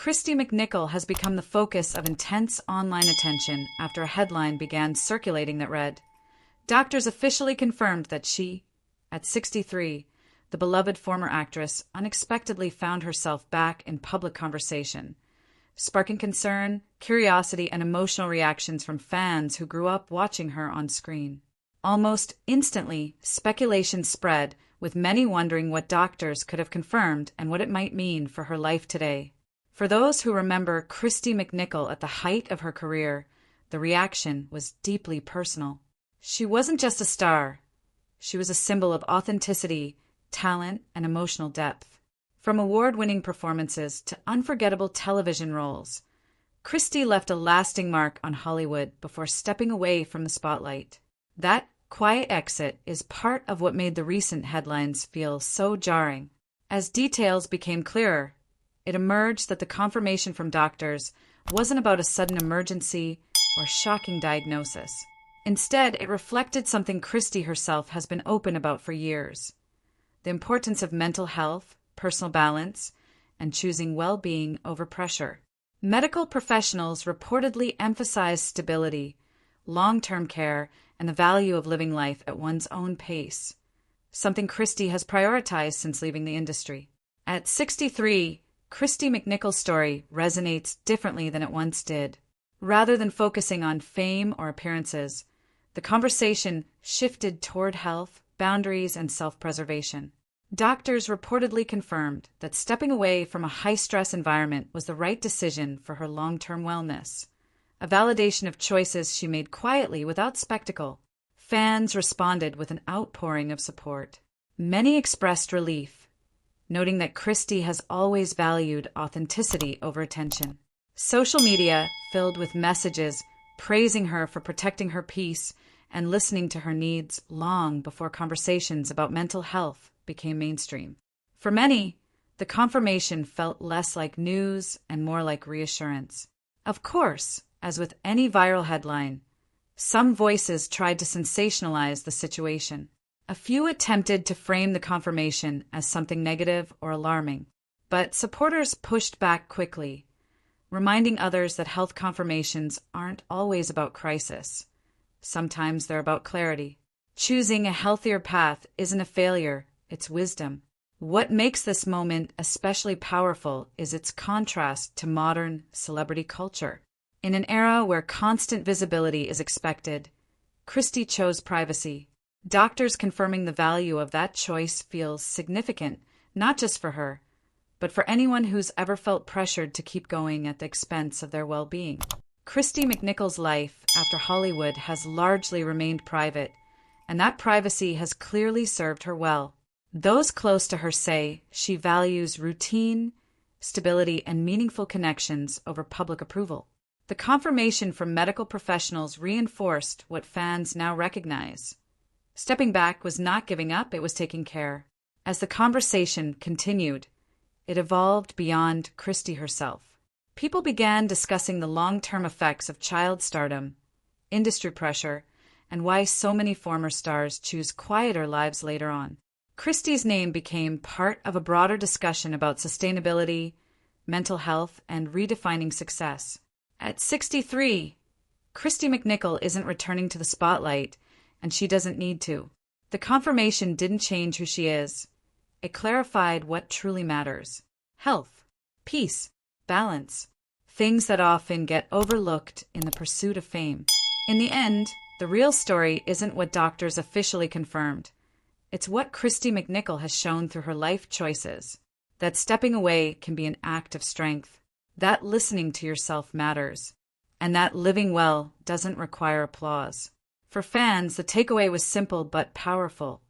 Kristy McNichol has become the focus of intense online attention after a headline began circulating that read, "Doctors officially confirmed that she, at 63, the beloved former actress, unexpectedly found herself back in public conversation," sparking concern, curiosity, and emotional reactions from fans who grew up watching her on screen. Almost instantly, speculation spread, with many wondering what doctors could have confirmed and what it might mean for her life today. For those who remember Kristy McNichol at the height of her career, the reaction was deeply personal. She wasn't just a star. She was a symbol of authenticity, talent, and emotional depth. From award-winning performances to unforgettable television roles, Kristy left a lasting mark on Hollywood before stepping away from the spotlight. That quiet exit is part of what made the recent headlines feel so jarring. As details became clearer, it emerged that the confirmation from doctors wasn't about a sudden emergency or shocking diagnosis. Instead, it reflected something Kristy herself has been open about for years: the importance of mental health, personal balance, and choosing well-being over pressure. Medical professionals reportedly emphasize stability, long-term care, and the value of living life at one's own pace, something Kristy has prioritized since leaving the industry. At 63, Kristy McNichol's story resonates differently than it once did. Rather than focusing on fame or appearances, the conversation shifted toward health, boundaries, and self-preservation. Doctors reportedly confirmed that stepping away from a high-stress environment was the right decision for her long-term wellness, a validation of choices she made quietly without spectacle. Fans responded with an outpouring of support. Many expressed relief, noting that Kristy has always valued authenticity over attention. Social media filled with messages praising her for protecting her peace and listening to her needs long before conversations about mental health became mainstream. For many, the confirmation felt less like news and more like reassurance. Of course, as with any viral headline, some voices tried to sensationalize the situation. A few attempted to frame the confirmation as something negative or alarming, but supporters pushed back quickly, reminding others that health confirmations aren't always about crisis. Sometimes they're about clarity. Choosing a healthier path isn't a failure, it's wisdom. What makes this moment especially powerful is its contrast to modern celebrity culture. In an era where constant visibility is expected, Kristy chose privacy. Doctors confirming the value of that choice feels significant, not just for her, but for anyone who's ever felt pressured to keep going at the expense of their well-being. Kristy McNichol's life after Hollywood has largely remained private, and that privacy has clearly served her well. Those close to her say she values routine, stability, and meaningful connections over public approval. The confirmation from medical professionals reinforced what fans now recognize. Stepping back was not giving up, it was taking care. As the conversation continued, it evolved beyond Kristy herself. People began discussing the long-term effects of child stardom, industry pressure, and why so many former stars choose quieter lives later on. Kristy's name became part of a broader discussion about sustainability, mental health, and redefining success. At 63, Kristy McNichol isn't returning to the spotlight, and she doesn't need to. The confirmation didn't change who she is. It clarified what truly matters: health, peace, balance, things that often get overlooked in the pursuit of fame. In the end, the real story isn't what doctors officially confirmed. It's what Kristy McNichol has shown through her life choices: that stepping away can be an act of strength, that listening to yourself matters, and that living well doesn't require applause. For fans, the takeaway was simple but powerful.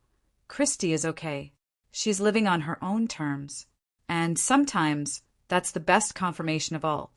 Kristy is okay. She's living on her own terms. And sometimes that's the best confirmation of all.